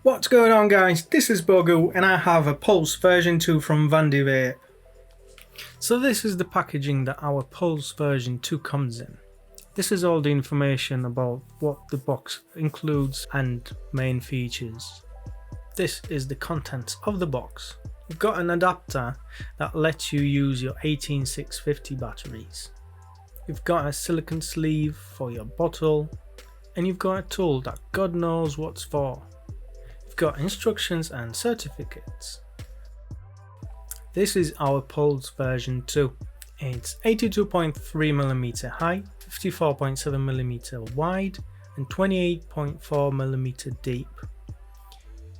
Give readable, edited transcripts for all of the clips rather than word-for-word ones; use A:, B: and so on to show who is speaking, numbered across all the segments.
A: What's going on, guys? This is Bogu and I have a Pulse version 2 from VANDY VAPE. So this is the packaging that our Pulse version 2 comes in. This is all the information about what the box includes and main features. This is the contents of the box. You've got an adapter that lets you use your 18650 batteries. You've got a silicone sleeve for your bottle, and you've got a tool that God knows what's for. You've got instructions and certificates. This is our Pulse version 2. It's 82.3mm high, 54.7mm wide, and 28.4mm deep.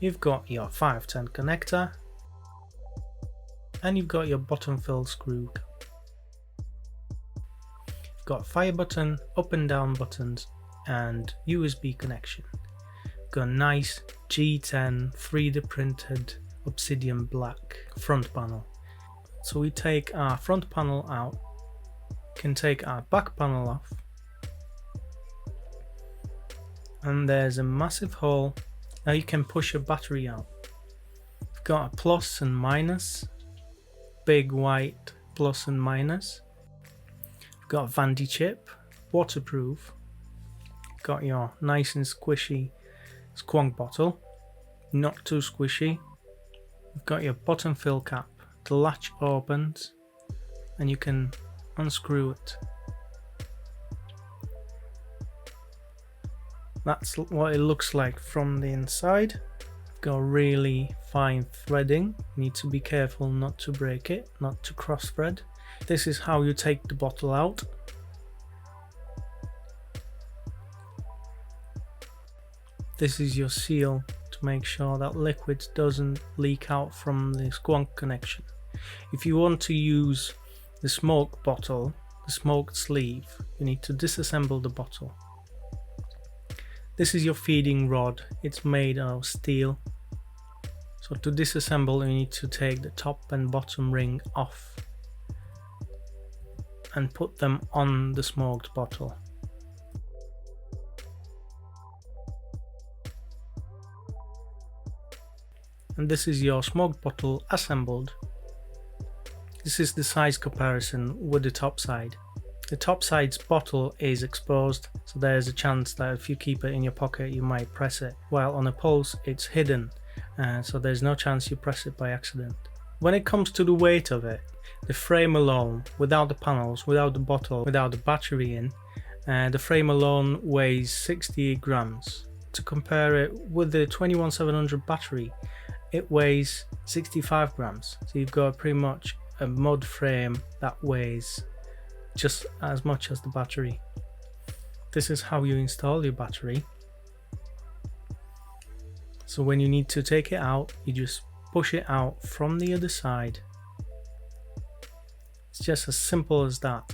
A: You've got your 510 connector, and you've got your bottom fill screw. You've got fire button, up and down buttons, and USB connection. You've got a nice G10 3D printed obsidian black front panel. So we take our front panel out, can take our back panel off, and there's a massive hole. Now you can push your battery out. You've got a plus and minus, big white plus and minus. You've got a Vandy chip, waterproof. You've got your nice and squishy squonk bottle, not too squishy. You've got your bottom fill cap. The latch opens and you can unscrew it. That's what it looks like from the inside. Got really fine threading. Need to be careful not to break it, not to cross thread. This is how you take the bottle out. This is your seal to make sure that liquid doesn't leak out from the squonk connection. If you want to use the smoke bottle, the smoked sleeve, you need to disassemble the bottle. This is your feeding rod. It's made of steel. So to disassemble, you need to take the top and bottom ring off and put them on the smoked bottle. And this is your smoked bottle assembled. This is the size comparison with the Topside. The Topside's bottle is exposed, so there's a chance that if you keep it in your pocket you might press it, while on a Pulse it's hidden, so there's no chance you press it by accident. When it comes to the weight of it, the frame alone, without the panels, without the bottle, without the battery in, the frame alone weighs 68 grams. To compare it with the 21700 battery, it weighs 65 grams. So you've got pretty much a mod frame that weighs just as much as the battery. This is how you install your battery. So when you need to take it out, you just push it out from the other side. It's just as simple as that.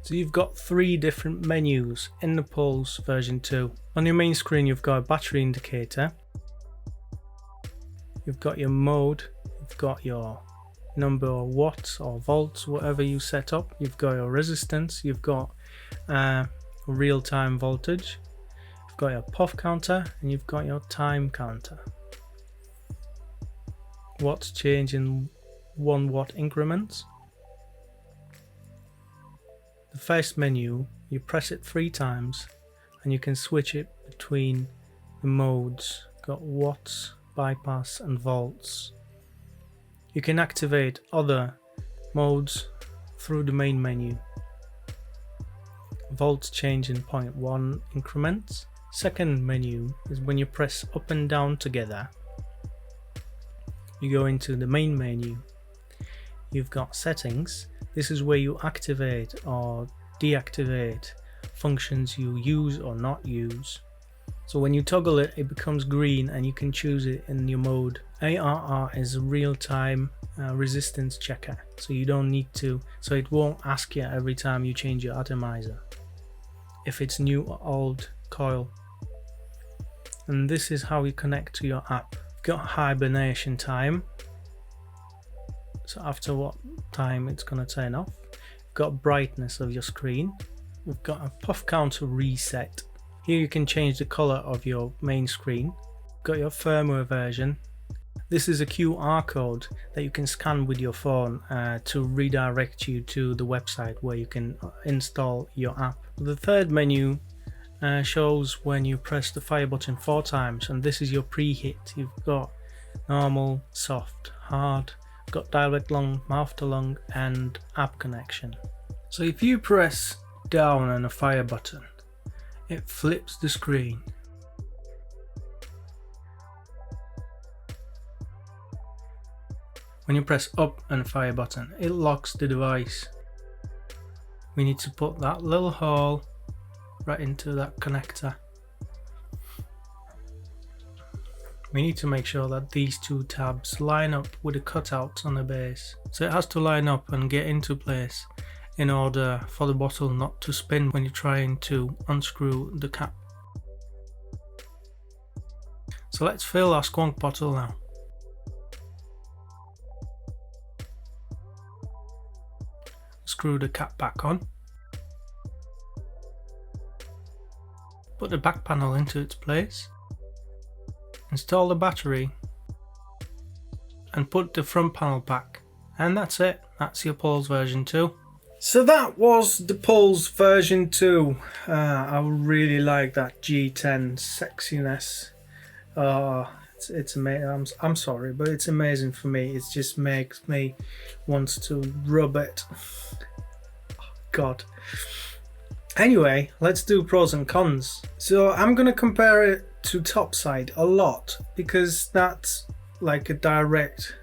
A: So you've got 3 different menus in the Pulse version 2. On your main screen you've got a battery indicator. You've got your mode, you've got your number of watts or volts, whatever you set up. You've got your resistance, you've got real-time voltage, you've got your puff counter, and you've got your time counter. Watts change in 1 watt increments. The first menu, you press it 3 times and you can switch it between the modes. Got watts, bypass and volts. You can activate other modes through the main menu. Volts change in 0.1 increments. Second menu is when you press up and down together. You go into the main menu. You've got settings. This is where you activate or deactivate functions you use or not use. So when you toggle it, it becomes green and you can choose it in your mode. ARR is a real-time resistance checker, so you don't need to, so it won't ask you every time you change your atomizer if it's new or old coil. And this is how you connect to your app. You've got hibernation time, so after what time it's going to turn off. You've got brightness of your screen. We've got a puff counter reset. Here you can change the color of your main screen. got your firmware version. This is a QR code that you can scan with your phone to redirect you to the website where you can install your app. The third menu shows when you press the fire button 4 times, and this is your preheat. You've got normal, soft, hard, got direct lung, mouth to lung, and app connection. So if you press down on a fire button, it flips the screen. When you press up on a fire button, it locks the device. We need to put that little hole right into that connector. We need to make sure that these 2 tabs line up with the cutouts on the base. So it has to line up and get into place in order for the bottle not to spin when you're trying to unscrew the cap. So let's fill our squonk bottle now. Screw the cap back on. Put the back panel into its place. Install the battery. And put the front panel back. And that's it. That's your PULSE version 2. So that was the PULSE version 2. I really like that G10 sexiness. It's amazing. I'm sorry, but it's amazing for me. It just makes me want to rub it. Oh, God. Anyway, let's do pros and cons. So I'm gonna compare it to TOPSIDE a lot because that's like a direct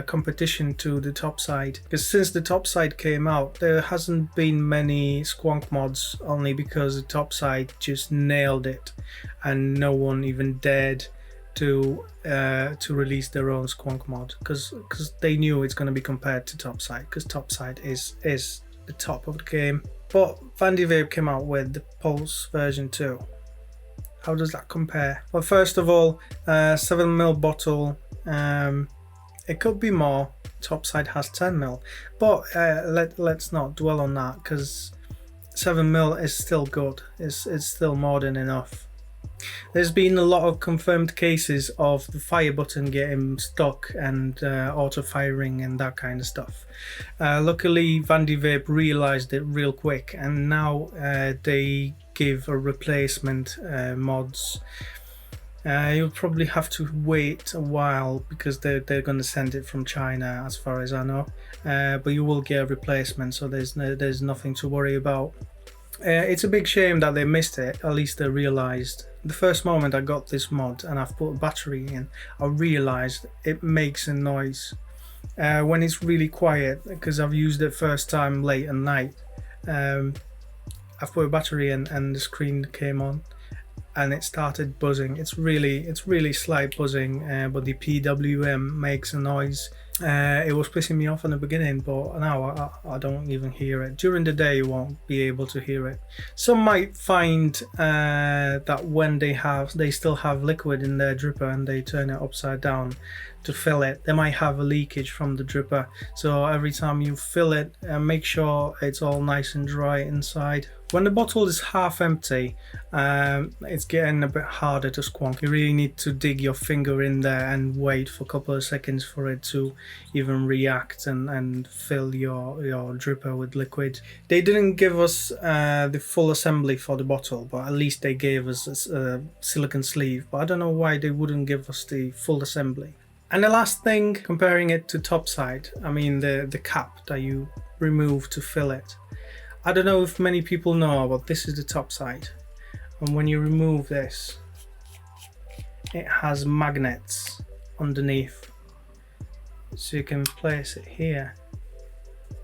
A: competition to the TOPSIDE. Because since the TOPSIDE came out, there hasn't been many squonk mods, only because the TOPSIDE just nailed it, and no one even dared to release their own squonk mod because they knew it's going to be compared to TOPSIDE, because TOPSIDE is the top of the game. But VANDY VAPE came out with the PULSE version 2. How does that compare? Well, first of all, 7ml bottle. It could be more. TOPSIDE has 10ml, but let's not dwell on that because 7ml is still good. It's still more than enough. There's been a lot of confirmed cases of the fire button getting stuck and auto firing and that kind of stuff. Luckily, VANDY VAPE realized it real quick, and now they give a replacement mods. You'll probably have to wait a while because they're going to send it from China, as far as I know. But you will get a replacement, so there's nothing to worry about. It's a big shame that they missed it. At least they realized. The first moment I got this mod and I've put a battery in, I realized it makes a noise when it's really quiet, because I've used it first time late at night. I've put a battery in and the screen came on and it started buzzing. It's really slight buzzing, but the Pwm makes a noise. It was pissing me off in the beginning, but now I don't even hear it. During the day you won't be able to hear it. Some might find that when they still have liquid in their dripper and they turn it upside down to fill it, they might have a leakage from the dripper. So every time you fill it, make sure it's all nice and dry inside. When the bottle is half empty, it's getting a bit harder to squonk. You really need to dig your finger in there and wait for a couple of seconds for it to even react and fill your dripper with liquid. They didn't give us the full assembly for the bottle, but at least they gave us a silicone sleeve. But I don't know why they wouldn't give us the full assembly. And the last thing, comparing it to TOPSIDE, I mean the cap that you remove to fill it. I don't know if many people know, but this is the TOPSIDE, and when you remove this, it has magnets underneath, so you can place it here.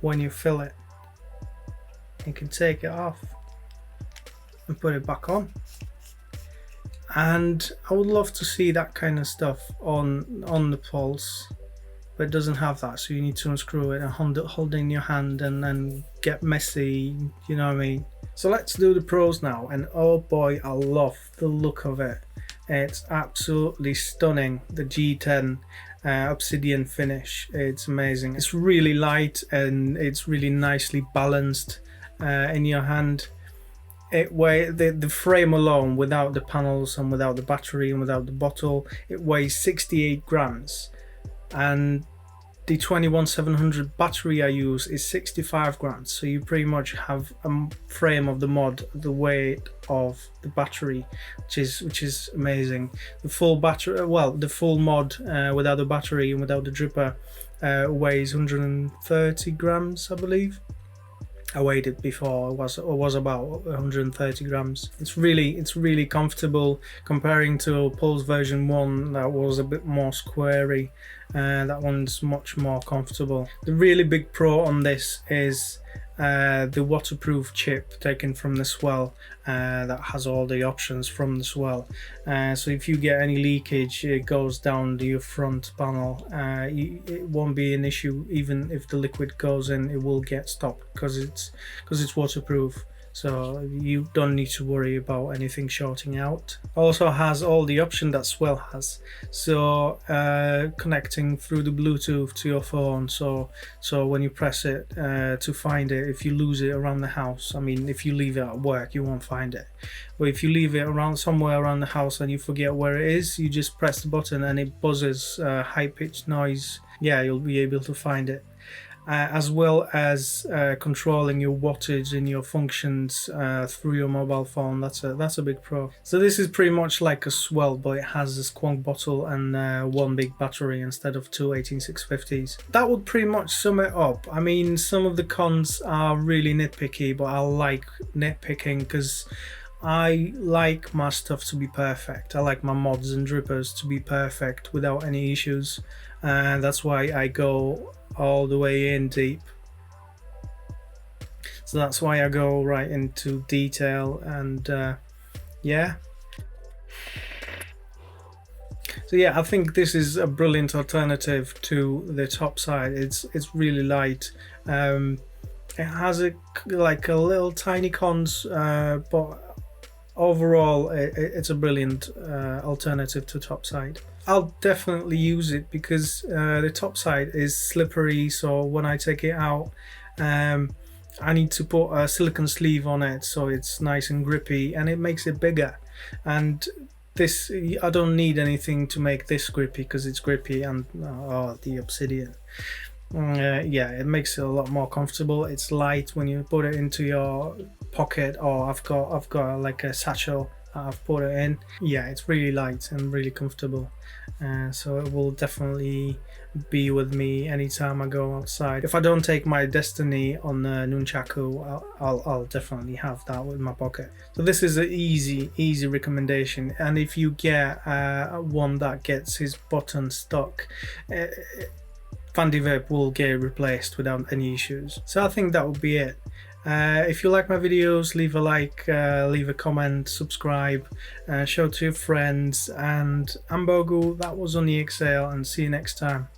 A: When you fill it, you can take it off and put it back on. And I would love to see that kind of stuff on the PULSE, but it doesn't have that, so you need to unscrew it and hold it in your hand and then get messy, you know what I mean. So let's do the pros now, and oh boy, I love the look of it. It's absolutely stunning. The G10 obsidian finish, it's amazing. It's really light and it's really nicely balanced in your hand. the frame alone, without the panels and without the battery and without the bottle, it weighs 68 grams, and the 21700 battery I use is 65 grams. So you pretty much have a frame of the mod the weight of the battery, which is amazing. The full battery, well, the full mod without the battery and without the dripper weighs 130 grams, I believe. I weighed it before. It was about 130 grams. It's really comfortable comparing to Pulse version 1 that was a bit more squarey. That one's much more comfortable. The really big pro on this is the waterproof chip taken from the swell that has all the options from the swell. So if you get any leakage, it goes down to your front panel. It won't be an issue. Even if the liquid goes in, it will get stopped because it's waterproof. So you don't need to worry about anything shorting out. Also has all the option that Swell has. So connecting through the Bluetooth to your phone. So when you press it to find it, if you lose it around the house, I mean, if you leave it at work, you won't find it. But if you leave it around somewhere around the house and you forget where it is, you just press the button and it buzzes high-pitched noise. Yeah, you'll be able to find it. As well as controlling your wattage and your functions through your mobile phone. That's a big pro. So this is pretty much like a Swell, but it has a Squonk bottle and one big battery instead of two 18650s. That would pretty much sum it up. I mean, some of the cons are really nitpicky, but I like nitpicking because I like my stuff to be perfect. I like my mods and drippers to be perfect without any issues, and that's why I go all the way in deep. So that's why I go right into detail, and yeah. So yeah, I think this is a brilliant alternative to the Topside. It's really light. It has like a little tiny cons, but overall it's a brilliant alternative to Topside. I'll definitely use it because the Topside is slippery, so when I take it out I need to put a silicone sleeve on it so it's nice and grippy, and it makes it bigger. And this, I don't need anything to make this grippy because it's grippy, and the obsidian. Yeah, it makes it a lot more comfortable. It's light when you put it into your pocket, or I've got like a satchel I've put it in. Yeah, it's really light and really comfortable, so it will definitely be with me anytime I go outside. If I don't take my Destiny on the Nunchaku, I'll definitely have that with my pocket. So this is an easy recommendation, and if you get one that gets his button stuck, VANDY VAPE will get replaced without any issues. So I think that would be it. If you like my videos, leave a like, leave a comment, subscribe, show it to your friends, and I'm Bogu, that was on the Exhale, and see you next time.